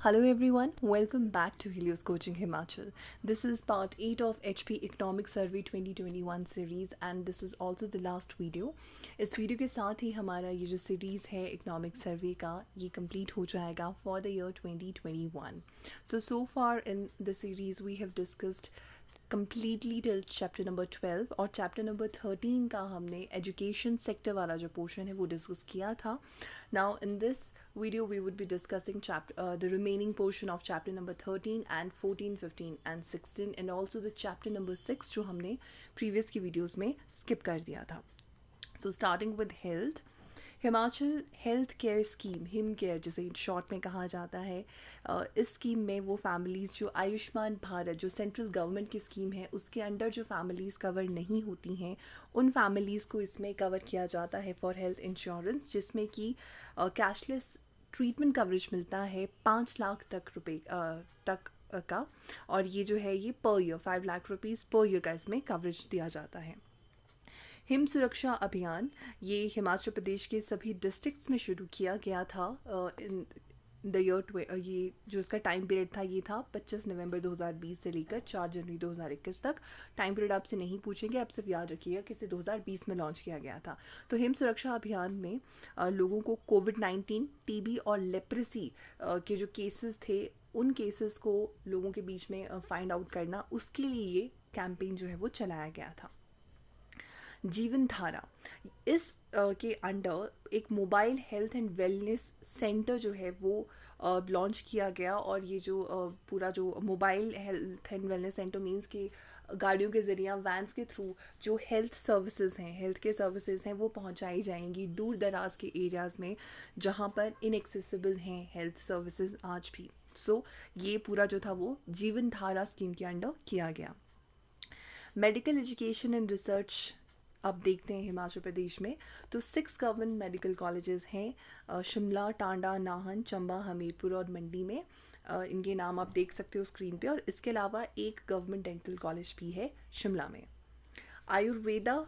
Hello everyone, welcome back to Helios Coaching Himachal. This is part 8 of HP Economic Survey 2021 series and this is also the last video. इस video के साथ ही हमारा ये जो series है economic survey का ये कंप्लीट हो जाएगा for the year 2021. So far in the series we have discussed completely till chapter number 12 और chapter number 13 का हमने education sector वाला जो portion है वो discuss किया था. Now in this video we would be discussing the remaining portion of chapter number 13 and 14, 15 and 16 and also the chapter number 6 जो हमने previous की videos में skip कर दिया था. So starting with health, Himachal health care scheme him care जिसे short में कहा जाता है, इस स्कीम में वो फैमिलीज़ जो आयुष्मान भारत जो सेंट्रल गवर्नमेंट की स्कीम है उसके अंडर जो फैमिलीज़ कवर नहीं होती हैं उन फैमिलीज़ को इसमें कवर किया जाता है फॉर हेल्थ इंश्योरेंस, जिसमें कि कैशलेस ट्रीटमेंट कवरेज मिलता है 5 लाख तक रुपए तक का, और ये जो है ये per year 5 lakh rupees per year का इसमें कवरेज दिया जाता है. हिम सुरक्षा अभियान ये हिमाचल प्रदेश के सभी डिस्ट्रिक्ट्स में शुरू किया गया था इन द ईयर ये जो इसका टाइम पीरियड था ये था 25 नवंबर 2020 से लेकर 4 जनवरी 2021 तक. टाइम पीरियड आपसे नहीं पूछेंगे, आप सिर्फ याद रखिएगा कि इसे 2020 में लॉन्च किया गया था. तो हिम सुरक्षा अभियान में लोगों को कोविड-19, टीबी और लेप्रेसी के जो केसेस थे उन केसेस को लोगों के बीच में फाइंड आउट करना, उसके लिए ये कैंपेन जो है वो चलाया गया था. जीवन धारा इस के अंडर एक mobile health and wellness centre जो है वो लॉन्च किया गया, और ये जो पूरा जो mobile health and wellness centre means कि गाड़ियों के ज़रिए वैन्स के थ्रू जो हेल्थ सर्विसेज हैं, हेल्थ के सर्विसेज हैं वो पहुंचाई जाएंगी दूर दराज के एरियाज़ में जहां पर इनएक्सेसिबल हैं हेल्थ सर्विसेज आज भी. सो ये पूरा जो था वो जीवन धारा स्कीम के अंडर किया गया. मेडिकल एजुकेशन एंड रिसर्च अब देखते हैं हिमाचल प्रदेश में, तो 6 गवर्नमेंट मेडिकल कॉलेजेस हैं शिमला, टांडा, नाहन, चंबा, हमीरपुर और मंडी में. इनके नाम आप देख सकते हो स्क्रीन पे, और इसके अलावा एक गवर्नमेंट डेंटल कॉलेज भी है शिमला में. आयुर्वेदा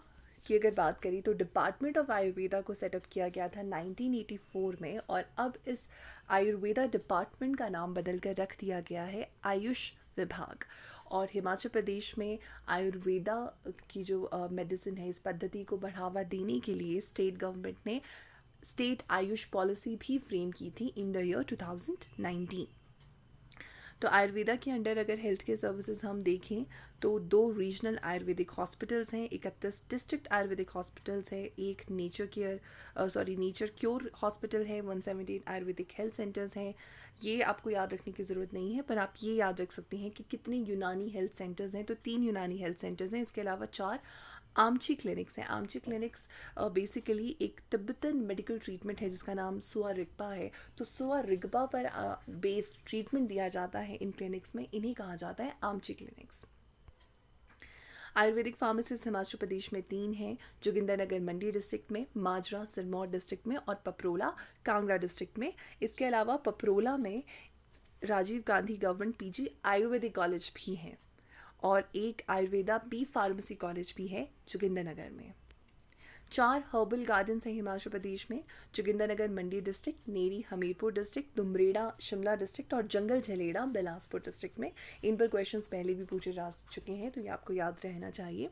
की अगर बात करें तो डिपार्टमेंट ऑफ आयुर्वेदा को सेटअप किया गया था 1984 में, और अब इस आयुर्वेदा डिपार्टमेंट का नाम बदल कर रख दिया गया है आयुष विभाग. और हिमाचल प्रदेश में आयुर्वेदा की जो मेडिसिन है इस पद्धति को बढ़ावा देने के लिए स्टेट गवर्नमेंट ने स्टेट आयुष पॉलिसी भी फ्रेम की थी इन द ईयर 2019. तो आयुर्वेदा के अंडर अगर हेल्थ केयर सर्विसेज हम देखें तो 2 रीजनल आयुर्वेदिक हॉस्पिटल्स हैं, 31 डिस्ट्रिक्ट आयुर्वेदिक हॉस्पिटल्स हैं, एक नेचर क्योर हॉस्पिटल है, 178 आयुर्वेदिक हेल्थ सेंटर्स हैं. ये आपको याद रखने की ज़रूरत नहीं है, पर आप ये याद रख सकते हैं कि कितने यूनानी हेल्थ सेंटर्स हैं. तो 3 यूनानी हेल्थ सेंटर्स हैं, इसके अलावा 4 आमची क्लिनिक्स हैं. आमची क्लिनिक्स बेसिकली एक तिब्बतन मेडिकल ट्रीटमेंट है जिसका नाम सुआ रिगपा है. तो सुआ रिगपा पर बेस्ड ट्रीटमेंट दिया जाता है इन क्लिनिक्स में, इन्हें कहा जाता है आमची क्लिनिक्स. आयुर्वेदिक फार्मेसिस्ट हिमाचल प्रदेश में 3 हैं, जोगिंदरनगर मंडी डिस्ट्रिक्ट में, माजरा सिरमौर डिस्ट्रिक्ट में और पपरोला कांगड़ा डिस्ट्रिक्ट में. इसके अलावा पपरोला में Rajiv Gandhi government PG ayurvedic college भी हैं, और एक आयुर्वेदा बी फार्मेसी कॉलेज भी है जोगिंदरनगर में. 4 हर्बल गार्डन्स हैं हिमाचल प्रदेश में, जोगिंदरनगर मंडी डिस्ट्रिक्ट, नेरी हमीरपुर डिस्ट्रिक्ट, दुमरेड़ा शिमला डिस्ट्रिक्ट और जंगल झलेड़ा बिलासपुर डिस्ट्रिक्ट में. इन पर क्वेश्चंस पहले भी पूछे जा चुके हैं तो ये आपको याद रहना चाहिए.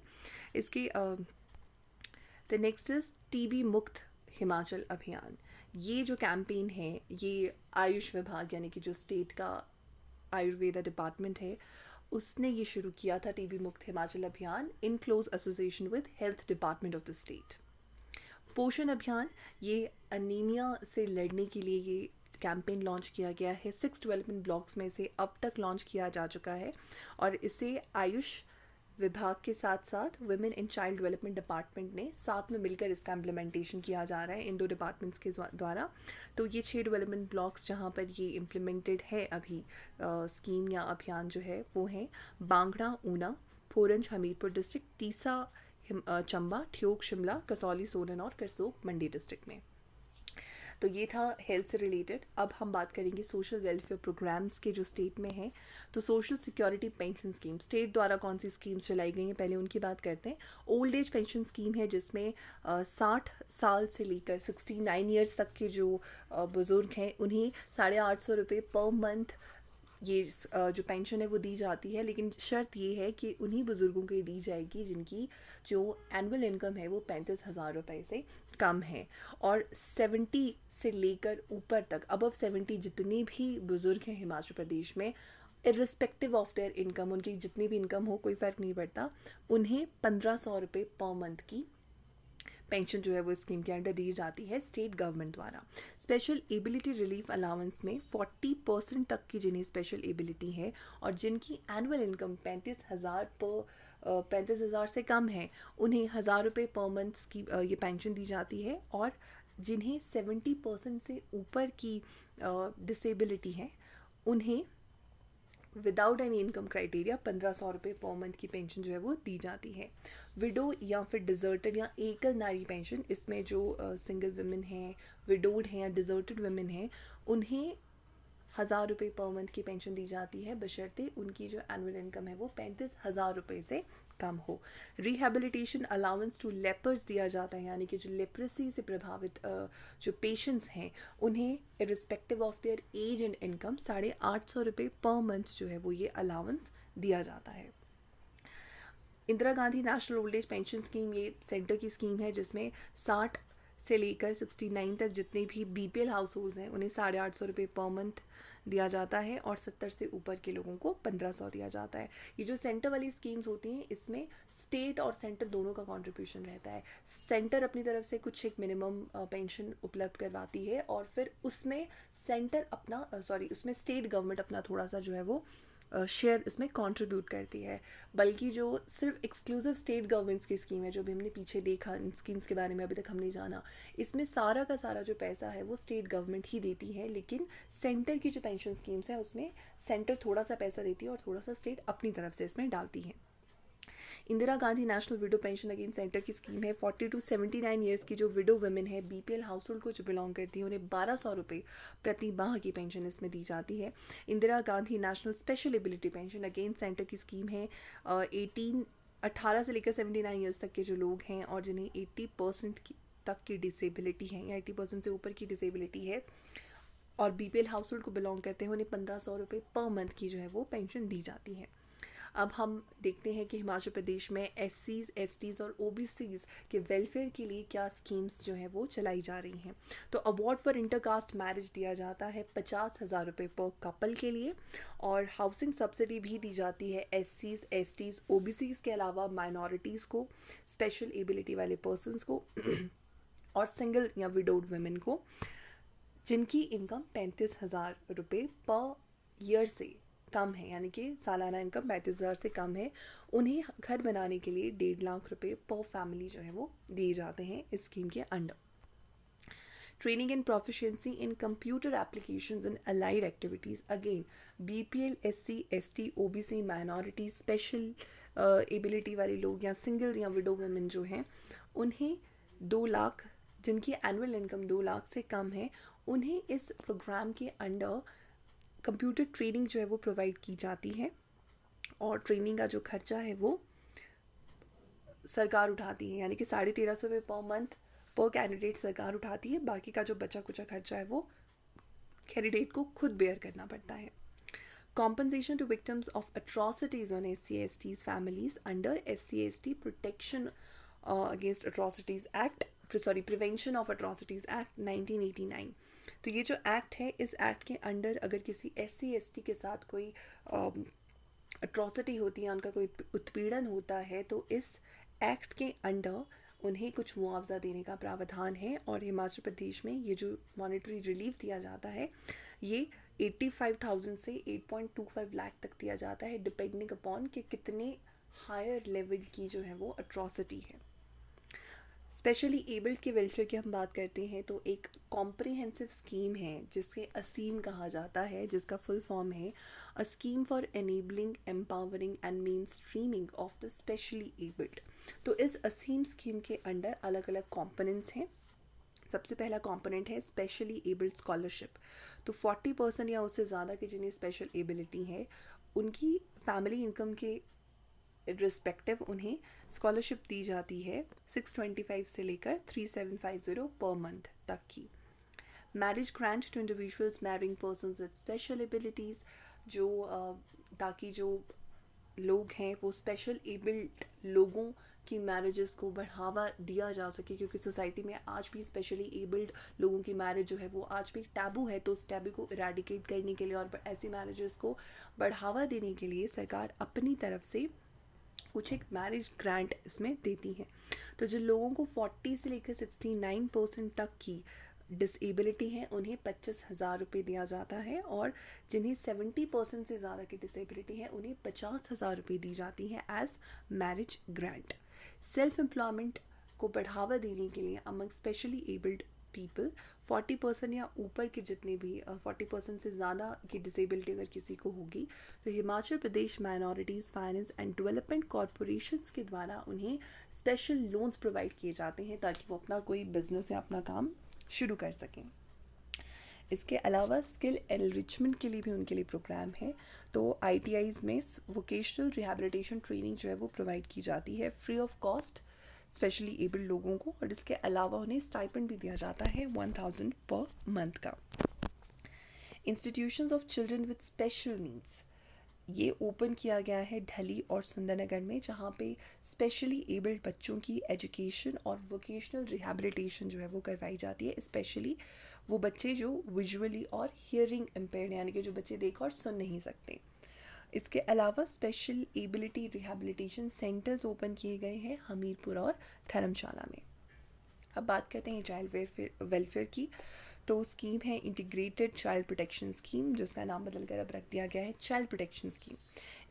इसके the next is TB Mukt Himachal अभियान. ये जो कैंपेन है ये आयुष विभाग यानी कि जो स्टेट का आयुर्वेदा डिपार्टमेंट है उसने ये शुरू किया था TB Mukt Himachal Abhiyan in close association with health department of the state. Poshan Abhiyan ये अनीमिया से लड़ने के लिए ये कैंपेन लॉन्च किया गया है. 6 डेवलपमेंट ब्लॉक्स में से अब तक लॉन्च किया जा चुका है, और इसे आयुष विभाग के साथ साथ women and child development department ने साथ में मिलकर इसका इम्प्लीमेंटेशन किया जा रहा है इन 2 डिपार्टमेंट्स के द्वारा. तो ये 6 डेवलपमेंट ब्लॉक्स जहाँ पर ये इम्प्लीमेंटेड है अभी स्कीम या अभियान जो है वो हैं बांगड़ा ऊना, फोरंज हमीरपुर डिस्ट्रिक्ट, तीसा चंबा, ठियोग शिमला, कसौली सोलन और करसोग मंडी डिस्ट्रिक्ट में. तो ये था हेल्थ से रिलेटेड। अब हम बात करेंगे सोशल वेलफेयर प्रोग्राम्स के जो स्टेट में हैं। तो social security pension scheme state द्वारा कौन सी स्कीम्स चलाई गई हैं, पहले उनकी बात करते हैं। ओल्ड एज पेंशन स्कीम है जिसमें 60 साल से लेकर 69 ईयर्स तक के जो बुज़ुर्ग हैं उन्हें 850 रुपये पर मंथ ये जो पेंशन है वो दी जाती है, लेकिन शर्त ये है कि उन्हीं बुज़ुर्गों को दी जाएगी जिनकी जो एनुअल इनकम है वो 35,000 रुपये से कम है। और 70 से लेकर ऊपर तक, अबव 70 जितने भी बुज़ुर्ग हैं हिमाचल प्रदेश में, इर्रिस्पेक्टिव ऑफ देयर इनकम, उनकी जितनी भी इनकम हो कोई फ़र्क नहीं पड़ता, उन्हें 1,500 रुपये पर मंथ की पेंशन जो है वो स्कीम के अंडर दी जाती है स्टेट गवर्नमेंट द्वारा। स्पेशल एबिलिटी रिलीफ अलाउंस में 40% तक की जिन्हें स्पेशल एबिलिटी है और जिनकी एनुअल इनकम 35,000 से कम है उन्हें 1,000 रुपये पर मंथ की ये पेंशन दी जाती है। और जिन्हें 70% से ऊपर की डिसेबिलिटी है उन्हें विदाउट एनी इनकम क्राइटेरिया 1,500 रुपये पर मंथ की पेंशन जो है वो दी जाती है। विडो या फिर डिज़र्टेड या एकल नारी पेंशन, इसमें जो सिंगल वुमेन हैं, विडोड हैं या डिज़र्टेड वुमेन हैं, उन्हें 1,000 रुपये पर मंथ की पेंशन दी जाती है बशर्ते उनकी जो एनुअल इनकम है वो 35,000 रुपये से कम हो। रिहेबिलिटेशन अलाउंस टू लेपर्स दिया जाता है, यानी कि जो लेप्रेसी से प्रभावित जो पेशेंट्स हैं उन्हें irrespective of their age and income 850 रुपये पर मंथ जो है वो ये अलाउंस दिया जाता है। Indira Gandhi national old age pension scheme ये सेंटर की स्कीम है जिसमें 60 से लेकर 69 तक जितने भी बीपीएल हाउस होल्ड्स हैं उन्हें 850 रुपये पर मंथ दिया जाता है और 70 से ऊपर के लोगों को 1,500 दिया जाता है। ये जो सेंटर वाली स्कीम्स होती हैं इसमें स्टेट और सेंटर दोनों का कंट्रीब्यूशन रहता है। सेंटर अपनी तरफ से कुछ एक मिनिमम पेंशन उपलब्ध करवाती है और फिर उसमें उसमें स्टेट गवर्नमेंट अपना थोड़ा सा जो है वो शेयर इसमें कंट्रीब्यूट करती है। बल्कि जो सिर्फ एक्सक्लूसिव स्टेट गवर्नमेंट्स की स्कीम है, जो भी हमने पीछे देखा, इन स्कीम्स के बारे में अभी तक हमने जाना, इसमें सारा का सारा जो पैसा है वो स्टेट गवर्नमेंट ही देती है। लेकिन सेंटर की जो पेंशन स्कीम्स है उसमें सेंटर थोड़ा सा पैसा देती है और थोड़ा सा स्टेट अपनी तरफ से इसमें डालती है। Indira Gandhi national window pension again centre की स्कीम है। 40 to 79 ईयर्स की जो विडो वुमेन है, बीपीएल हाउस होल्ड को जो बिलोंग करती है, उन्हें 1,200 रुपये प्रति माह की पेंशन इसमें दी जाती है। Indira Gandhi national special ability pension again centre की स्कीम है। 18 से लेकर 79 ईयर्स तक के जो लोग हैं और जिन्हें 80% तक की डिसेबिलिटी है या 80% से ऊपर की डिसेबिलिटी है और बीपीएल हाउस होल्ड को बिलोंग करते हैं, उन्हें 1,500 रुपये पर मंथ की जो है वो पेंशन दी जाती है। अब हम देखते हैं कि हिमाचल प्रदेश में एससीज, एसटीज़ और ओबीसीज़ के वेलफेयर के लिए क्या स्कीम्स जो हैं वो चलाई जा रही हैं। तो अवार्ड फॉर इंटरकास्ट मैरिज दिया जाता है 50,000 रुपये पर कपल के लिए और हाउसिंग सब्सिडी भी दी जाती है एससीज, एसटीज़, ओबीसीज़ के अलावा माइनॉरिटीज़ को, स्पेशल एबिलिटी वाले पर्सनस को और सिंगल या विडोड वुमेन को जिनकी इनकम 35,000 रुपये पर ईयर से कम है, यानी कि सालाना इनकम 35,000 से कम है। उन्हें घर बनाने के लिए 1.5 लाख रुपये पर फैमिली जो है वो दिए जाते हैं इस स्कीम के under. Training and proficiency in computer applications and allied activities again BPL, SC, ST, OBC, minority, special ability वाले लोग या सिंगल या विडो वुमेन जो हैं उन्हें 2 लाख, जिनकी एनुअल इनकम 2 लाख से कम है, उन्हें इस प्रोग्राम के अंडर कंप्यूटर ट्रेनिंग जो है वो प्रोवाइड की जाती है और ट्रेनिंग का जो खर्चा है वो सरकार उठाती है, यानी कि 1,350 रुपये पर मंथ पर कैंडिडेट सरकार उठाती है। बाकी का जो बचा कुचा खर्चा है वो कैंडिडेट को खुद बेयर करना पड़ता है। Compensation to victims of atrocities on SC/STs families under SC/ST protection against atrocities act, prevention of atrocities act 1989। तो ये जो एक्ट है, इस एक्ट के अंडर अगर किसी SC/ST के साथ कोई अट्रॉसिटी होती है, उनका कोई उत्पीड़न होता है, तो इस एक्ट के अंडर उन्हें कुछ मुआवजा देने का प्रावधान है। और हिमाचल प्रदेश में ये जो मॉनेटरी रिलीफ दिया जाता है ये 85,000 से 8.25 लाख तक दिया जाता है, डिपेंडिंग अपॉन कि कितने हायर लेवल की जो है वो अट्रॉसिटी है। स्पेशली एबल्ड के वेलफेयर की हम बात करते हैं तो एक कॉम्प्रिहेंसिव स्कीम है जिसके असीम कहा जाता है, जिसका फुल फॉर्म है a scheme for enabling, empowering and main streaming of the specially abled. तो इस असीम स्कीम के अंडर अलग अलग कॉम्पोनेंट्स हैं। सबसे पहला कंपोनेंट है स्पेशली एबल्ड स्कॉलरशिप। तो 40% या उससे ज़्यादा के जिन्हें स्पेशल एबिलिटी है उनकी फैमिली इनकम के रिस्पेक्टिव उन्हें स्कॉलरशिप दी जाती है 625 से लेकर 3750 पर मंथ तक की। Marriage grant to individuals marrying persons with special abilities, जो ताकि जो लोग हैं वो स्पेशल एबल्ड लोगों की मैरिजेस को बढ़ावा दिया जा सके, क्योंकि सोसाइटी में आज भी स्पेशली एबल्ड लोगों की मैरिज जो है वो आज भी टैबू है। तो उस टैबू को इरेडिकेट करने के लिए और ऐसी मैरिजेस को बढ़ावा देने के लिए सरकार अपनी तरफ से कुछ एक मैरिज ग्रांट इसमें देती है। तो जिन लोगों को 40 से लेकर 69% तक की डिसेबिलिटी है उन्हें 25,000 रुपये दिया जाता है, और जिन्हें 70% से ज़्यादा की डिसेबिलिटी है उन्हें 50,000 रुपये दी जाती है as marriage grant. Self employment को बढ़ावा देने के लिए अमंग स्पेशली एबल्ड पीपल 40% या ऊपर के जितने भी 40% से ज़्यादा की डिसेबिलिटी अगर किसी को होगी तो Himachal Pradesh minorities finance and development corporations के द्वारा उन्हें स्पेशल लोन्स प्रोवाइड किए जाते हैं ताकि वो अपना कोई बिजनेस या अपना काम शुरू कर सकें। इसके अलावा स्किल एनरिचमेंट के लिए भी उनके लिए प्रोग्राम है। तो ITIs में वोकेशनल रिहैबिलिटेशन ट्रेनिंग जो है वो प्रोवाइड की जाती है free of cost specially abled लोगों को, और इसके अलावा उन्हें स्टाइपेंड भी दिया जाता है 1000 पर मंथ का। Institutions of children with special needs ये ओपन किया गया है ढली और सुंदरनगर में, जहाँ पे स्पेशली एबल्ड बच्चों की एजुकेशन और वोकेशनल रिहैबिलिटेशन जो है वो करवाई जाती है। स्पेशली वो बच्चे जो विजुअली और हियरिंग इम्पेयर्ड यानी कि जो बच्चे देख और सुन नहीं सकते। इसके अलावा special ability rehabilitation centres open किए गए हैं हमीरपुर और धर्मशाला में। अब बात करते हैं चाइल्ड वेलफेयर की। तो स्कीम है इंटीग्रेटेड चाइल्ड प्रोटेक्शन स्कीम, जिसका नाम बदलकर अब रख दिया गया है चाइल्ड प्रोटेक्शन स्कीम।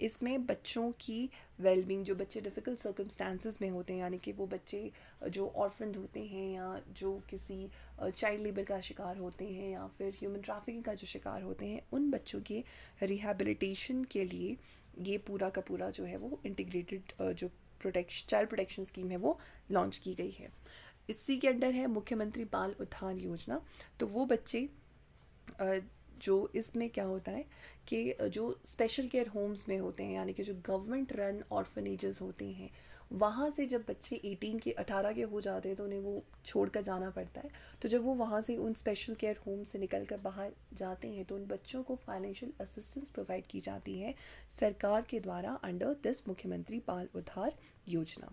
इसमें बच्चों की वेलबींग, जो बच्चे डिफ़िकल्ट सर्कमस्टांसेस में होते हैं यानी कि वो बच्चे जो ऑर्फन्ड होते हैं या जो किसी चाइल्ड लेबर का शिकार होते हैं या फिर ह्यूमन ट्रैफिकिंग का जो शिकार होते हैं, उन बच्चों के रिहैबिलिटेशन के लिए ये पूरा का पूरा जो है वो इंटीग्रेटेड जो चाइल्ड प्रोटेक्शन स्कीम है वो लॉन्च की गई है। इसी के अंडर है मुख्यमंत्री बाल उद्धार योजना। तो वो बच्चे जो इसमें क्या होता है कि जो स्पेशल केयर होम्स में होते हैं यानी कि जो गवर्नमेंट रन ऑर्फनेजेस होते हैं, वहाँ से जब बच्चे 18 के हो जाते हैं तो उन्हें वो छोड़ कर जाना पड़ता है। तो जब वो वहाँ से उन स्पेशल केयर होम से निकल कर बाहर जाते हैं तो उन बच्चों को फाइनेंशियल असिस्टेंस प्रोवाइड की जाती है सरकार के द्वारा अंडर दिस मुख्यमंत्री बाल उद्धार योजना।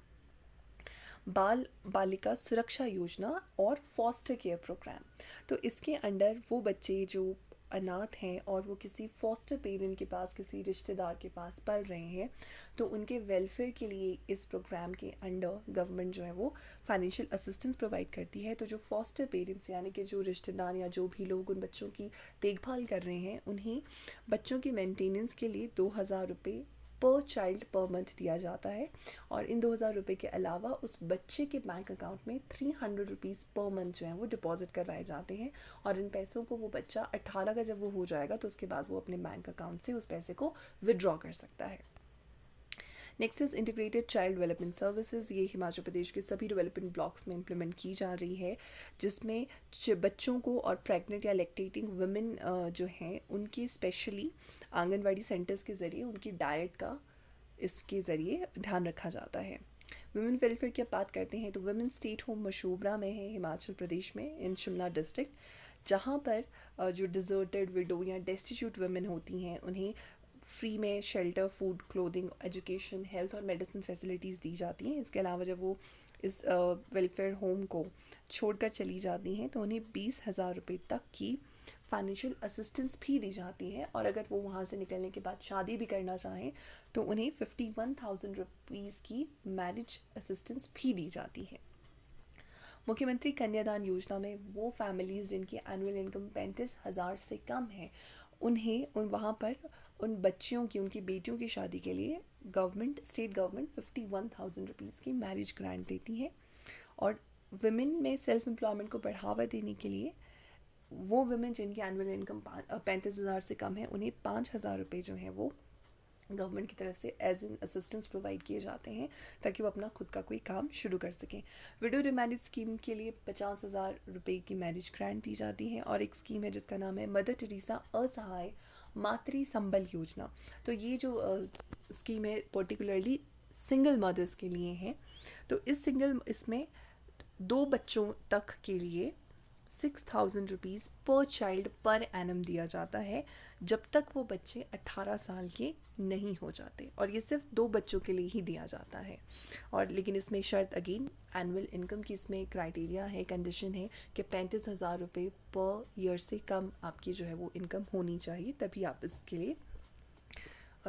बाल बालिका सुरक्षा योजना और फॉस्टर केयर प्रोग्राम। तो इसके अंडर वो बच्चे जो अनाथ हैं और वो किसी फॉस्टर पेरेंट के पास, किसी रिश्तेदार के पास पल रहे हैं, तो उनके वेलफेयर के लिए इस प्रोग्राम के अंडर गवर्नमेंट जो है वो फाइनेंशियल असिस्टेंस प्रोवाइड करती है। तो जो फॉस्टर पेरेंट्स यानी कि जो रिश्तेदार या जो भी लोग उन बच्चों की देखभाल कर रहे हैं, उन्हें बच्चों की मेंटेनेंस के लिए 2,000 रुपये पर चाइल्ड पर मंथ दिया जाता है, और इन 2,000 रुपये के अलावा उस बच्चे के बैंक अकाउंट में 300 रुपीज़ पर मंथ जो है वो डिपॉजिट करवाए जाते हैं, और इन पैसों को वो बच्चा 18 का जब वो हो जाएगा तो उसके बाद वो अपने बैंक अकाउंट से उस पैसे को विड्रॉ कर सकता है। Next is integrated child development services. ये हिमाचल प्रदेश के सभी डेवलपमेंट ब्लॉक्स में इम्प्लीमेंट की जा रही है, जिसमें बच्चों को और प्रेग्नेंट या लैक्टेटिंग वुमेन जो हैं उनकी स्पेशली आंगनवाड़ी सेंटर्स के ज़रिए उनकी डाइट का इसके ज़रिए ध्यान रखा जाता है। वुमेन वेलफेयर की बात करते हैं तो वुमेन स्टेट होम मशोबरा में है हिमाचल प्रदेश में इन शिमला डिस्ट्रिक्ट, जहाँ पर जो डिजर्टेड विडो या डेस्टिट्यूट वुमेन होती हैं उन्हें फ्री में shelter, food, clothing, education, health और मेडिसिन फैसिलिटीज़ दी जाती हैं। इसके अलावा जब वो इस वेलफेयर होम को छोड़कर चली जाती हैं तो उन्हें 20,000 रुपये तक की फाइनेंशियल असिस्टेंस भी दी जाती है, और अगर वो वहाँ से निकलने के बाद शादी भी करना चाहें तो उन्हें 51,000 रुपीज़ की मैरिज असिस्टेंस भी दी जाती है। मुख्यमंत्री कन्यादान योजना में वो फैमिलीज़ जिनकी एनुअल इनकम 35,000 से कम है, उन्हें वहाँ पर उन बच्चियों की, उनकी बेटियों की शादी के लिए स्टेट गवर्नमेंट 51,000 रुपीज़ की मैरिज ग्रांट देती है। और वुमेन में सेल्फ एम्प्लॉयमेंट को बढ़ावा देने के लिए वो वुमेन जिनकी एनुअल इनकम 35,000 से कम है उन्हें 5,000 रुपये जो है वो गवर्नमेंट की तरफ एज एन असिस्टेंस प्रोवाइड किए जाते हैं ताकि वो अपना खुद का कोई काम शुरू कर सकें। विडो रिमैरिज स्कीम के लिए 50,000 रुपये की मैरिज ग्रांट दी जाती है। और एक स्कीम है जिसका नाम है मदर टेरेसा असहाय मातृ संबल योजना। तो ये जो स्कीम है पर्टिकुलरली सिंगल मदर्स के लिए है। तो इसमें 2 बच्चों तक के लिए 6,000 रुपीज़ पर चाइल्ड पर एनम दिया जाता है जब तक वो बच्चे 18 साल के नहीं हो जाते। और ये सिर्फ 2 बच्चों के लिए ही दिया जाता है। और लेकिन इसमें शर्त अगेन एनुअल इनकम की इसमें क्राइटेरिया है, कंडीशन है कि 35,000 रुपये पर ईयर से कम आपकी जो है वो इनकम होनी चाहिए, तभी आप इसके लिए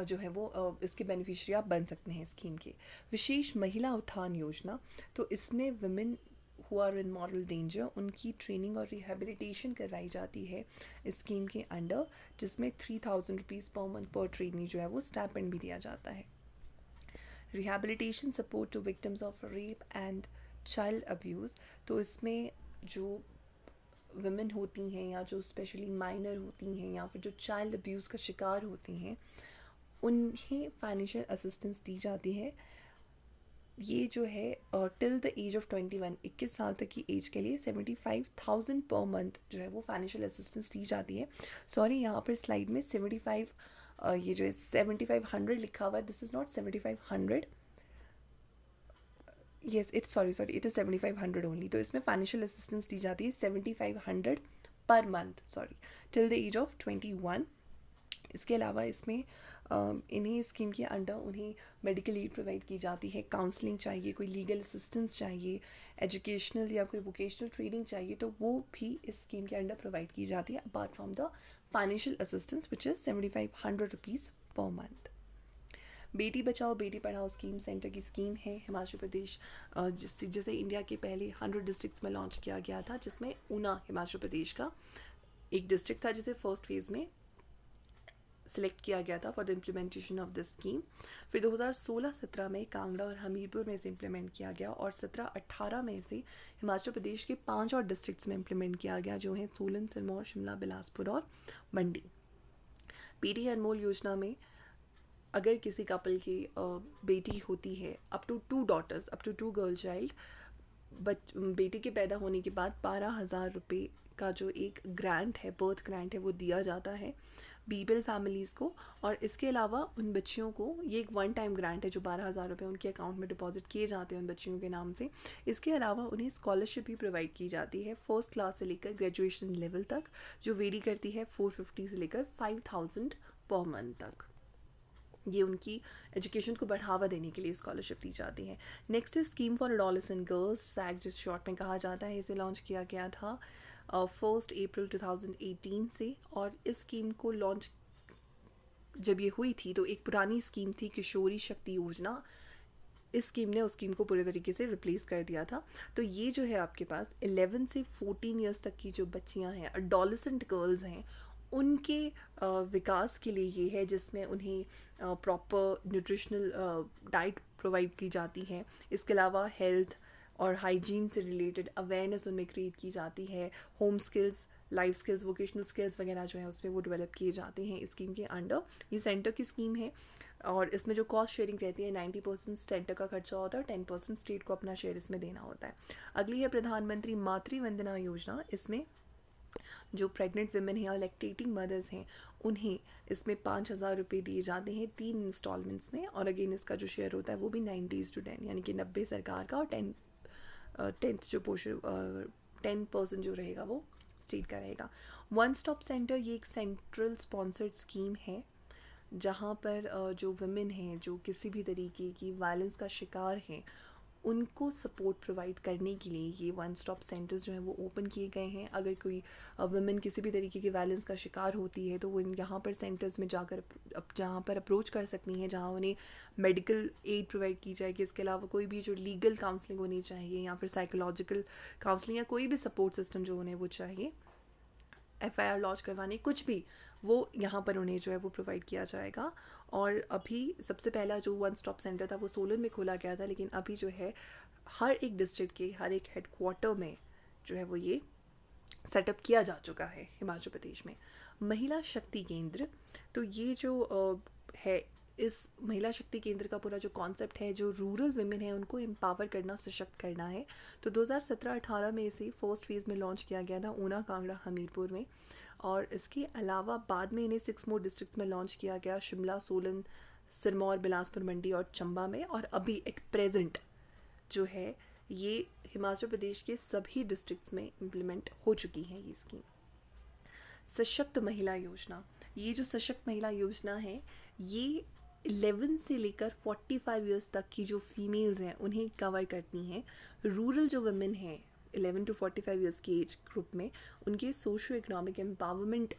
जो है वो इसके बेनिफिशियरी आप बन सकते हैं स्कीम के। विशेष महिला उत्थान योजना, तो इसमें women who are in moral danger उनकी ट्रेनिंग और रिहेबिलिटेशन करवाई जाती है इस स्कीम के अंडर, जिसमें 3,000 रुपीज़ पर मंथ पर ट्रेनी जो है वो स्टाइपेंड भी दिया जाता है। Rehabilitation support to victims of rape and child abuse, तो इसमें जो वुमेन होती हैं या जो स्पेशली माइनर होती हैं या फिर जो चाइल्ड अब्यूज़ का शिकार होती हैं उन्हें फाइनेंशियल असिस्टेंस दी जाती है। ये जो है टिल द एज ऑफ 21, 21 साल तक की एज के लिए 75,000 पर मंथ जो है वो फाइनेंशियल असिस्टेंस दी जाती है। सॉरी, यहाँ पर स्लाइड में 75 ये जो है 7500 लिखा हुआ है, this is not 7500, yes it's sorry it is 7500 only. तो इसमें फाइनेंशियल असिस्टेंस दी जाती है 7500 per month, sorry, till the age of 21। इसके अलावा इसमें इन्हीं स्कीम के अंडर उन्हें मेडिकल एड प्रोवाइड की जाती है, काउंसलिंग चाहिए, कोई लीगल असिस्टेंस चाहिए, एजुकेशनल या कोई वोकेशनल ट्रेनिंग चाहिए तो वो भी इस स्कीम के अंडर प्रोवाइड की जाती है apart from the financial assistance which is 7500 rupees per month. Beti Bachao Beti Padhao scheme centre की स्कीम है हिमाचल प्रदेश, जिसे इंडिया के पहले 100 डिस्ट्रिक्ट्स में लॉन्च किया गया था, जिसमें ऊना हिमाचल प्रदेश का एक डिस्ट्रिक्ट था जिसे फर्स्ट फेज़ में सिलेक्ट किया गया था for the implementation of this scheme. फिर 2016-17 में कांगड़ा और हमीरपुर में इसे इम्प्लीमेंट किया गया और 17-18 में इसे हिमाचल प्रदेश के 5 और डिस्ट्रिक्ट्स में इम्प्लीमेंट किया गया, जो हैं सोलन, सिरमौर, शिमला, बिलासपुर और मंडी। बेटी अनमोल योजना में अगर किसी कपल की बेटी होती है up to 2 daughters, up to 2 girl child, बेटी के पैदा होने के बाद 12,000 रुपये का जो एक ग्रांट है, बर्थ ग्रांट है, वो दिया जाता है बीपीएल फैमिलीज़ को। और इसके अलावा उन बच्चियों को ये एक 1 टाइम ग्रांट है जो 12,000 रुपये उनके अकाउंट में डिपॉजिट किए जाते हैं उन बच्चियों के नाम से। इसके अलावा उन्हें स्कॉलरशिप भी प्रोवाइड की जाती है फर्स्ट क्लास से लेकर ग्रेजुएशन लेवल तक, जो वेरी करती है 450 से लेकर 5,000 पर मंथ तक। ये उनकी एजुकेशन को बढ़ावा देने के लिए स्कॉलरशिप दी जाती है। Next is scheme for adolescent girls, SAG जिस शॉर्ट में कहा जाता है। इसे लॉन्च किया गया था 1 अप्रैल 2018 से। और इस स्कीम को लॉन्च जब ये हुई थी तो एक पुरानी स्कीम थी किशोरी शक्ति योजना, इस स्कीम ने उस स्कीम को पूरे तरीके से रिप्लेस कर दिया था। तो ये जो है आपके पास 11 से 14 ईयर्स तक की जो बच्चियां हैं, एडोलेसेंट गर्ल्स हैं, उनके विकास के लिए ये है, जिसमें उन्हें प्रॉपर न्यूट्रिशनल डाइट प्रोवाइड की जाती है। इसके अलावा हेल्थ और हाइजीन से रिलेटेड अवेयरनेस उनमें क्रिएट की जाती है। Home skills, life skills, vocational skills वगैरह जो है उसमें वो डेवलप किए जाते हैं इस स्कीम के अंडर। ये सेंटर की स्कीम है और इसमें जो कॉस्ट शेयरिंग रहती है 90% सेंटर का खर्चा होता है और 10% स्टेट को अपना शेयर इसमें देना होता है। अगली है प्रधानमंत्री मातृ वंदना योजना। इसमें जो प्रेग्नेंट वुमेन हैं और लैक्टेटिंग मदर्स हैं उन्हें इसमें 5,000 रुपये दिए जाते हैं 3 इंस्टॉलमेंट्स में। और अगेन इसका जो शेयर होता है वो भी 90:10, यानी कि 90 सरकार का और 10% जो रहेगा वो स्टेट का रहेगा। वन स्टॉप सेंटर ये एक सेंट्रल स्पॉन्सर्ड स्कीम है जहाँ पर जो वुमेन हैं जो किसी भी तरीके की वायलेंस का शिकार हैं उनको सपोर्ट प्रोवाइड करने के लिए ये वन स्टॉप सेंटर्स जो हैं वो ओपन किए गए हैं। अगर कोई वुमेन किसी भी तरीके की वायलेंस का शिकार होती है तो वो यहाँ पर सेंटर्स में जाकर जहाँ पर अप्रोच कर सकती हैं, जहाँ उन्हें मेडिकल एड प्रोवाइड की जाएगी। इसके अलावा कोई भी जो लीगल काउंसलिंग होनी चाहिए या फिर साइकोलॉजिकल काउंसलिंग या कोई भी सपोर्ट सिस्टम जो उन्हें वो चाहिए, FIR लॉन्च करवाने, कुछ भी, वो यहाँ पर उन्हें जो है वो प्रोवाइड किया जाएगा। और अभी सबसे पहला जो वन स्टॉप सेंटर था वो सोलन में खोला गया था, लेकिन अभी जो है हर एक डिस्ट्रिक्ट के हर एक हेडक्वार्टर में जो है वो ये सेटअप किया जा चुका है हिमाचल प्रदेश में। महिला शक्ति केंद्र, तो ये जो है इस महिला शक्ति केंद्र का पूरा जो कॉन्सेप्ट है, जो रूरल वुमेन है उनको एम्पावर करना, सशक्त करना है। तो 2017-18 में इसे फर्स्ट फेज़ में लॉन्च किया गया था ऊना, कांगड़ा, हमीरपुर में। और इसके अलावा बाद में इन्हें 6 मोर डिस्ट्रिक्ट्स में लॉन्च किया गया, शिमला, सोलन, सिरमौर, बिलासपुर, मंडी और चंबा में। और अभी एट प्रेजेंट जो है ये हिमाचल प्रदेश के सभी डिस्ट्रिक्ट्स में इम्प्लीमेंट हो चुकी हैं ये स्कीम। सशक्त महिला योजना, ये जो सशक्त महिला योजना है ये 11 से लेकर 45 ईयर्स तक की जो फीमेल्स हैं उन्हें कवर करती हैं। रूरल जो वुमेन हैं 11 to 45 ईयर्स के एज ग्रुप में, उनके सोशो इकोनॉमिक एम्पावरमेंट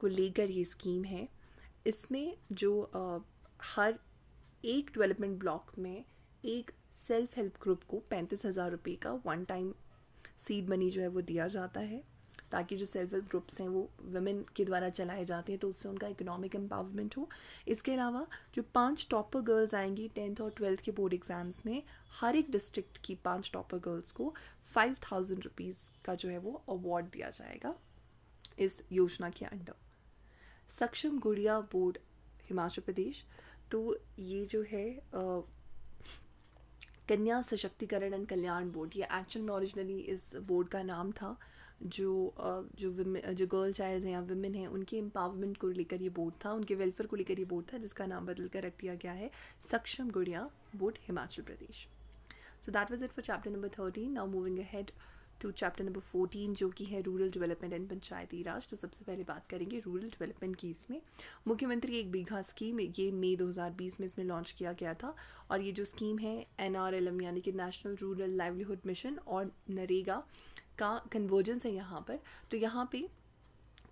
को लेकर ये स्कीम है। इसमें जो हर एक डेवलपमेंट ब्लॉक में एक सेल्फ हेल्प ग्रुप को 35,000 रुपये का वन टाइम सीड मनी जो है वो दिया जाता है, ताकि जो सेल्फ हेल्प ग्रुप्स हैं वो वुमेन के द्वारा चलाए जाते हैं, तो उससे उनका इकोनॉमिक एम्पावरमेंट हो। इसके अलावा जो 5 टॉपर गर्ल्स आएंगी 10th और 12th के बोर्ड एग्ज़ाम्स में, हर एक डिस्ट्रिक्ट की 5 टॉपर गर्ल्स को 5,000 रुपीज़ का जो है वो अवार्ड दिया जाएगा इस योजना के अंडर। सक्षम गुड़िया बोर्ड हिमाचल प्रदेश, तो ये जो है कन्या सशक्तिकरण एंड कल्याण बोर्ड, ये एक्चुअल में ओरिजिनली इस बोर्ड का नाम था। जो गर्ल चाइल्ड हैं या विमेन हैं उनके एम्पावरमेंट को लेकर ये बोर्ड था, उनके वेलफेयर को लेकर ये बोर्ड था, जिसका नाम बदल कर रख दिया गया है Saksham Gudiya board Himachal Pradesh. So that was it for chapter number 13। Now moving ahead to chapter number 14 जो कि है rural development and panchayati raj. तो सबसे पहले बात करेंगे रूरल डेवलपमेंट की। इसमें मुख्यमंत्री एक बीघा स्कीम, ये मई 2020 में इसमें लॉन्च किया गया था। और ये जो स्कीम है NRLM यानी कि नेशनल रूरल लाइवलीहुड मिशन और नरेगा का कन्वर्जेंस है यहाँ पर। तो यहाँ पे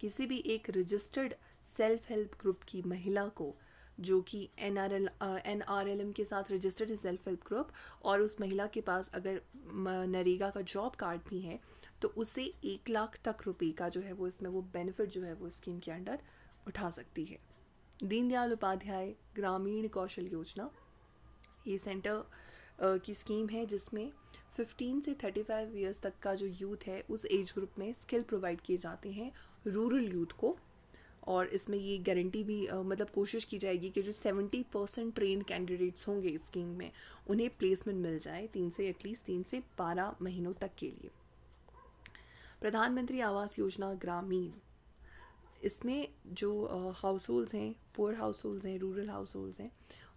किसी भी एक रजिस्टर्ड सेल्फ हेल्प ग्रुप की महिला को, जो कि NRLM के साथ रजिस्टर्ड है सेल्फ हेल्प ग्रुप, और उस महिला के पास अगर नरेगा का जॉब कार्ड भी है, तो उसे 1 लाख तक रुपए का जो है वो इसमें वो बेनिफिट जो है वो स्कीम के अंडर उठा सकती है। दीनदयाल उपाध्याय ग्रामीण कौशल योजना, ये सेंटर की स्कीम है जिसमें 15 से 35 ईयर्स तक का जो यूथ है उस एज ग्रुप में स्किल प्रोवाइड किए जाते हैं रूरल यूथ को। और इसमें ये गारंटी भी मतलब कोशिश की जाएगी कि जो 70% ट्रेंड कैंडिडेट्स होंगे इस स्कीम में उन्हें प्लेसमेंट मिल जाए एटलीस्ट 3 से 12 महीनों तक के लिए। प्रधानमंत्री आवास योजना ग्रामीण, इसमें जो हाउस होल्ड्स हैं, पुअर हाउस होल्ड्स हैं, रूरल हाउस होल्ड्स हैं,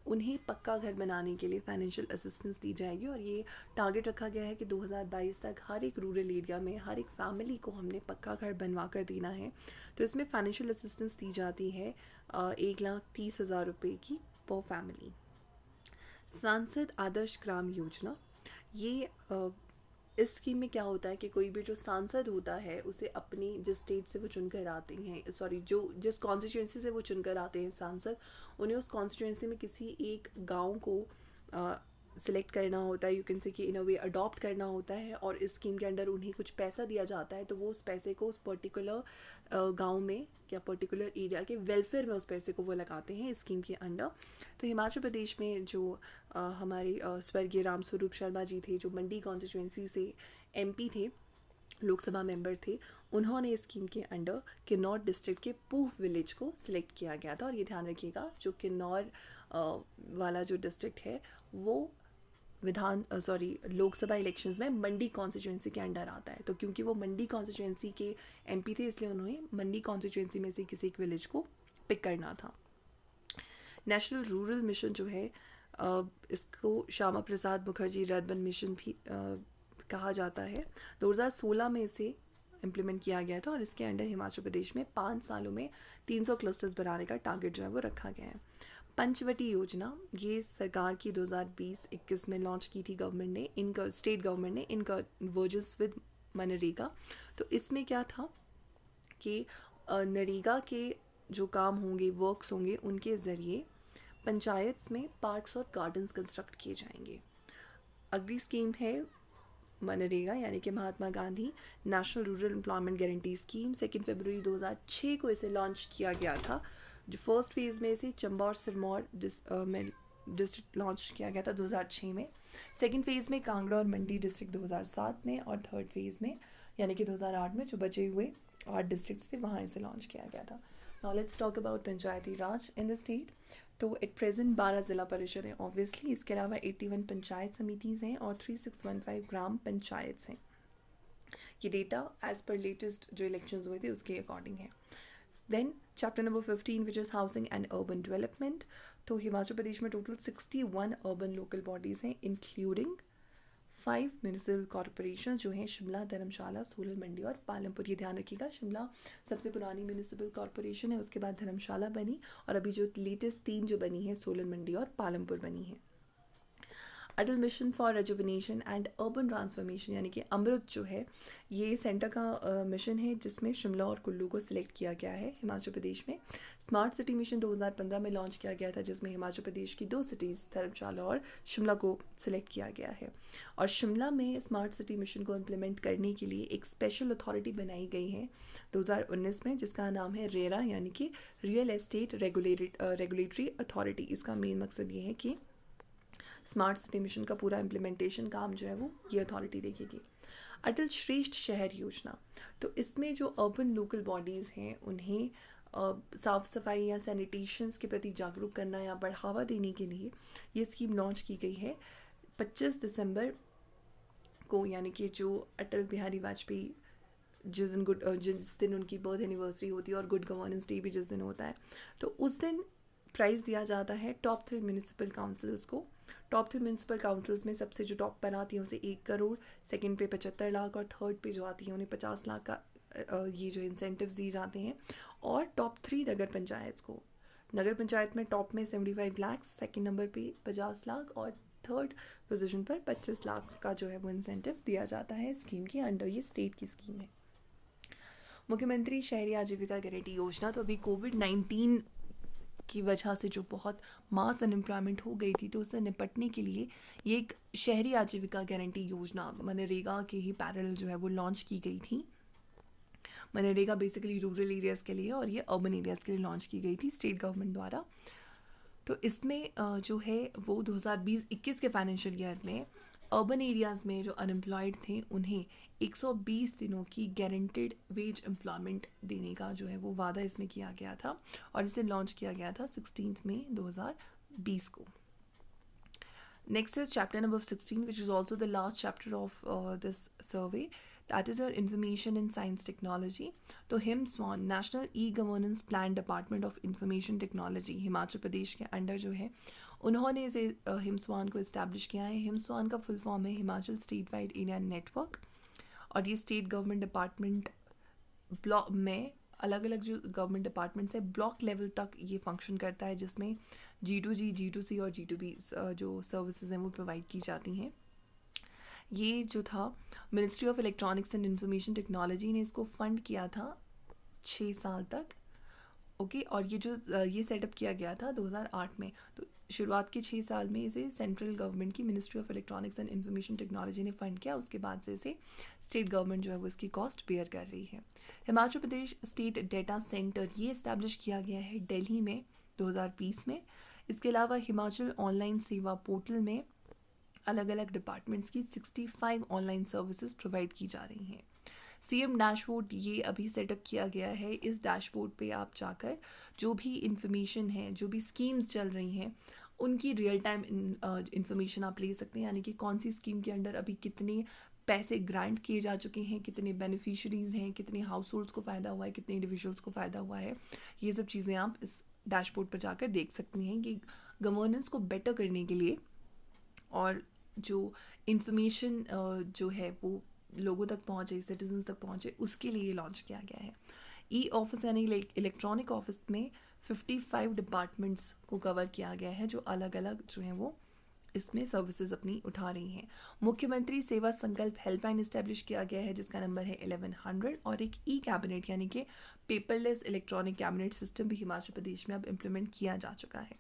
उन्हें पक्का घर बनाने के लिए फाइनेंशियल असिस्टेंस दी जाएगी। और ये टारगेट रखा गया है कि 2022 तक हर एक रूरल एरिया में हर एक फैमिली को हमने पक्का घर बनवा कर देना है। तो इसमें फाइनेंशियल असिस्टेंस दी जाती है 1,30,000 रुपये की पर फैमिली। सांसद आदर्श ग्राम योजना, ये इस स्कीम में क्या होता है कि कोई भी जो सांसद होता है उसे अपनी जिस स्टेट से वो चुनकर आते हैं, जो जिस कॉन्स्टिट्यूंसी से वो चुनकर आते हैं सांसद, उन्हें उस कॉन्स्टिट्यूंसी में किसी एक गांव को सिलेक्ट करना होता है, यू कैन से कि इन अ वे अडॉप्ट करना होता है। और इस स्कीम के अंडर उन्हें कुछ पैसा दिया जाता है, तो वो उस पैसे को उस पर्टिकुलर गांव में या पर्टिकुलर एरिया के वेलफेयर में उस पैसे को वो लगाते हैं इस स्कीम के अंडर। तो हिमाचल प्रदेश में जो हमारे स्वर्गीय रामस्वरूप शर्मा जी थे, जो मंडी कॉन्स्टिट्यूंसी से MP थे, लोकसभा मेंबर थे, उन्होंने इस स्कीम के अंडर किन्नौर डिस्ट्रिक्ट के पूह विलेज को सिलेक्ट किया गया था। और ये ध्यान रखिएगा जो किन्नौर वाला जो डिस्ट्रिक्ट है वो लोकसभा इलेक्शंस में मंडी कॉन्स्टिट्यूंसी के अंडर आता है। तो क्योंकि वो मंडी कॉन्स्टिट्यूंसी के MP थे, इसलिए उन्होंने मंडी कॉन्स्टिट्यूंसी में से किसी एक विलेज को पिक करना था। नेशनल रूरल मिशन जो है इसको श्यामा प्रसाद मुखर्जी अर्बन मिशन भी कहा जाता है। 2016 में इसे इम्प्लीमेंट किया गया था और इसके अंडर हिमाचल प्रदेश में 5 सालों में 300 क्लस्टर्स बनाने का टारगेट जो है वो रखा गया है। पंचवटी योजना, ये सरकार की 2020-21 में लॉन्च की थी गवर्नमेंट ने, स्टेट गवर्नमेंट ने, इन कन्वर्जेंस विद मनरेगा। तो इसमें क्या था कि नरेगा के जो काम होंगे, वर्क्स होंगे, उनके ज़रिए पंचायत में पार्क्स और गार्डन्स कंस्ट्रक्ट किए जाएंगे। अगली स्कीम है मनरेगा यानी कि Mahatma Gandhi national rural employment guarantee scheme. 2 फरवरी 2006 को इसे लॉन्च किया गया था। जो फर्स्ट फेज़ में इसे चंबा और सिरमौर डिस्ट्रिक्ट लॉन्च किया गया था 2006 में। सेकंड फेज़ में कांगड़ा और मंडी डिस्ट्रिक्ट 2007 में, और थर्ड फेज़ में यानी कि 2008 में जो बचे हुए 8 डिस्ट्रिक्ट थे वहाँ इसे लॉन्च किया गया था। Now let's talk about Panchayati Raj in the state. तो एट प्रेजेंट 12 ज़िला परिषद हैं ऑब्वियसली, इसके अलावा 81 पंचायत समितिज़ हैं और 3615 ग्राम पंचायत हैं। ये डेटा एज पर लेटेस्ट जो इलेक्शंस हुए थे उसके अकॉर्डिंग है। Then chapter number 15 which is housing and urban development. तो हिमाचल प्रदेश में टोटल 61 अर्बन लोकल बॉडीज़ हैं इंक्लूडिंग 5 म्यूनिसिपल कॉरपोरेशन जो हैं शिमला, धर्मशाला, सोलन, मंडी और पालमपुर। ये ध्यान रखिएगा, शिमला सबसे पुरानी म्यूनिसिपल कॉरपोरेशन है, उसके बाद धर्मशाला बनी और अभी जो लेटेस्ट 3 जो बनी है सोलन, मंडी और पालमपुर बनी है। Atal mission for rejuvenation and urban transformation यानी कि अमृत जो है ये सेंटर का मिशन है जिसमें शिमला और कुल्लू को सिलेक्ट किया गया है हिमाचल प्रदेश में। स्मार्ट सिटी मिशन 2015 में लॉन्च किया गया था जिसमें हिमाचल प्रदेश की 2 सिटीज़ धर्मशाला और शिमला को सिलेक्ट किया गया है। और शिमला में स्मार्ट सिटी मिशन को इम्प्लीमेंट करने के लिए एक स्पेशल अथॉरिटी बनाई गई है 2019 में जिसका नाम है रेरा यानी कि रियल एस्टेट रेगुलेटरी अथॉरिटी। इसका मेन मकसद ये है कि स्मार्ट सिटी मिशन का पूरा इम्प्लीमेंटेशन काम जो है वो ये अथॉरिटी देखेगी। अटल श्रेष्ठ शहर योजना, तो इसमें जो अर्बन लोकल बॉडीज़ हैं उन्हें साफ़ सफाई या सैनिटेशंस के प्रति जागरूक करना या बढ़ावा देने के लिए ये स्कीम लॉन्च की गई है 25 दिसंबर को, यानी कि जो अटल बिहारी वाजपेयी जिस दिन उनकी बर्थ एनिवर्सरी होती है और गुड गवर्नेंस डे भी जिस दिन होता है, तो उस दिन प्राइज़ दिया जाता है टॉप 3 म्यूनिसिपल काउंसिल्स को। टॉप 3 म्यूनिसिपल काउंसिल्स में सबसे जो टॉप पर आती है उसे 1 करोड़, सेकंड पे 75 लाख और थर्ड पे जो आती है उन्हें 50 लाख का ये जो इंसेंटिव्स दिए जाते हैं। और टॉप 3 नगर पंचायत को, नगर पंचायत में टॉप में 75 लाख, सेकंड नंबर पे 50 लाख और थर्ड पोजीशन पर 25 लाख का जो है वो इंसेंटिव दिया जाता है स्कीम के अंडर। ये स्टेट की स्कीम है। मुख्यमंत्री शहरी आजीविका गारंटी योजना, तो अभी कोविड-19 की वजह से जो बहुत मास अनएम्प्लॉयमेंट हो गई थी तो उससे निपटने के लिए ये एक शहरी आजीविका गारंटी योजना मनरेगा के ही पैरेलल जो है वो लॉन्च की गई थी। मनरेगा बेसिकली रूरल एरियाज़ के लिए और ये अर्बन एरियाज़ के लिए लॉन्च की गई थी स्टेट गवर्नमेंट द्वारा। तो इसमें जो है वो 2020-21 के फाइनेंशियल ईयर में अर्बन एरियाज़ में जो अनएम्प्लॉयड थे उन्हें 120 दिनों की गारंटेड वेज एम्प्लॉयमेंट देने का जो है वो वादा इसमें किया गया था और इसे लॉन्च किया गया था 16 मई 2020 को। Next is chapter number 16, which is also the last chapter of this survey. That is your information and science technology. तो HIMSWAN national e-governance plan department of information technology Himachal Pradesh के अंडर जो है उन्होंने इसे HIMSWAN को इस्टेब्लिश किया है। HIMSWAN का फुल फॉर्म है Himachal state wide area network और ये स्टेट गवर्नमेंट डिपार्टमेंट ब्लॉक में अलग अलग जो गवर्नमेंट डिपार्टमेंट्स है ब्लॉक लेवल तक ये फंक्शन करता है जिसमें G2G, G2C और G2B जो सर्विसेज हैं वो प्रोवाइड की जाती हैं। ये जो था ministry of electronics and information technology ने इसको फंड किया था 6 साल तक, ओके। और ये जो ये सेटअप किया गया था 2008 में, तो शुरुआत के 6 साल में इसे सेंट्रल गवर्नमेंट की ministry of electronics and information technology ने फंड किया। उसके बाद से इसे स्टेट गवर्नमेंट जो है वो इसकी कॉस्ट बेयर कर रही है। Himachal Pradesh state data centre ये इस्टेब्लिश किया गया है दिल्ली में 2020 में। इसके अलावा हिमाचल ऑनलाइन सेवा पोर्टल में अलग अलग डिपार्टमेंट्स की 65 ऑनलाइन सर्विसेज प्रोवाइड की जा रही हैं। CM डैशबोर्ड ये अभी सेटअप किया गया है। इस डैशबोर्ड पे आप जाकर जो भी इंफॉर्मेशन है, जो भी स्कीम्स चल रही हैं उनकी रियल टाइम इंफॉर्मेशन आप ले सकते हैं, यानी कि कौन सी स्कीम के अंडर अभी कितने पैसे ग्रांट किए जा चुके हैं, कितने बेनिफिशरीज़ हैं, कितने हाउस होल्ड्स को फ़ायदा हुआ है, कितने इंडिविजुअल्स को फ़ायदा हुआ है। ये सब चीज़ें आप इस डैशबोर्ड पर जाकर देख सकती हैं कि गवर्नेंस को बेटर करने के लिए और जो इंफॉर्मेशन जो है वो लोगों तक पहुँचे, सिटीजन्स तक पहुँचे, उसके लिए लॉन्च किया गया है। ई ऑफिस यानी इलेक्ट्रॉनिक ऑफिस में 55 डिपार्टमेंट्स को कवर किया गया है जो अलग अलग जो हैं वो इसमें सर्विसेज अपनी उठा रही हैं। मुख्यमंत्री सेवा संकल्प हेल्पलाइन इस्टेब्लिश किया गया है जिसका नंबर है 1100 और एक ई कैबिनेट यानी कि पेपरलेस इलेक्ट्रॉनिक कैबिनेट सिस्टम भी हिमाचल प्रदेश में अब इम्प्लीमेंट किया जा चुका है।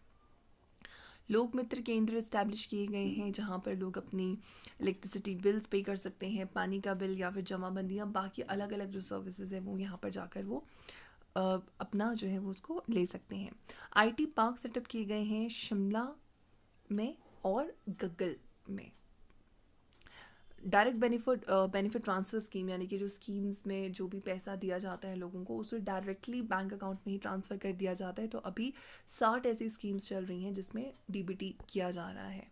लोक मित्र केंद्र इस्टेब्लिश किए गए हैं जहां पर लोग अपनी इलेक्ट्रिसिटी बिल्स पे कर सकते हैं, पानी का बिल या फिर जमाबंदियाँ, बाकी अलग अलग जो सर्विसेज है वो यहाँ पर जाकर वो अपना जो है वो उसको ले सकते हैं। IT पार्क सेटअप किए गए हैं शिमला में और गग्गल में। डायरेक्ट बेनिफिट ट्रांसफ़र स्कीम, यानी कि जो स्कीम्स में जो भी पैसा दिया जाता है लोगों को उसे डायरेक्टली बैंक अकाउंट में ही ट्रांसफ़र कर दिया जाता है। तो अभी 60 ऐसी स्कीम्स चल रही हैं जिसमें डीबीटी किया जा रहा है।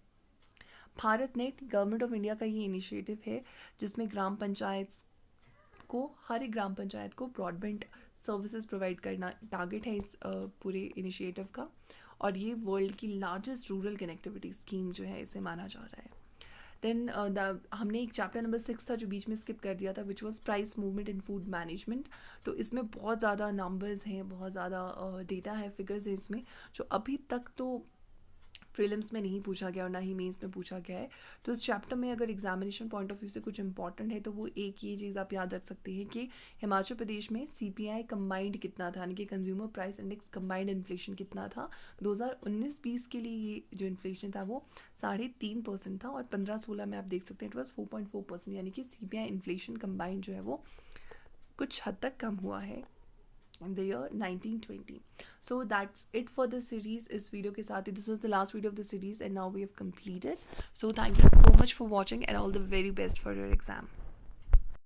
Bharat net government of India का ये इनिशिएटिव है जिसमें हर एक ग्राम पंचायत को ब्रॉडबैंड सर्विसेज प्रोवाइड करना टारगेट है इस पूरे इनिशिएटिव का। और ये वर्ल्ड की लार्जेस्ट रूरल कनेक्टिविटी स्कीम जो है इसे माना जा रहा है। देन हमने एक चैप्टर नंबर 6 था जो बीच में स्किप कर दिया था, which was price movement in food management. तो इसमें बहुत ज़्यादा नंबर्स हैं, बहुत ज़्यादा डेटा है, फिगर्स हैं इसमें, जो अभी तक तो प्रीलिम्स में नहीं पूछा गया और ना ही मेंस में पूछा गया है। तो इस चैप्टर में अगर एग्जामिनेशन पॉइंट ऑफ व्यू से कुछ इंपॉर्टेंट है तो वो एक ये चीज़ आप याद रख सकते हैं कि हिमाचल प्रदेश में CPI कंबाइंड कितना था, यानी कि consumer price index combined inflation कितना था। 2019-20 के लिए ये जो इन्फ्लेशन था वो 3.5% था और 15-16 में आप देख सकते हैं इट वॉज 4.4%, यानी कि CPI इन्फ्लेशन कंबाइंड जो है वो कुछ हद तक कम हुआ है in the year 1920. So that's it for the series. इस वीडियो के साथ ही this was the last video of the series and now we have completed. So thank you so much for watching and all the very best for your exam.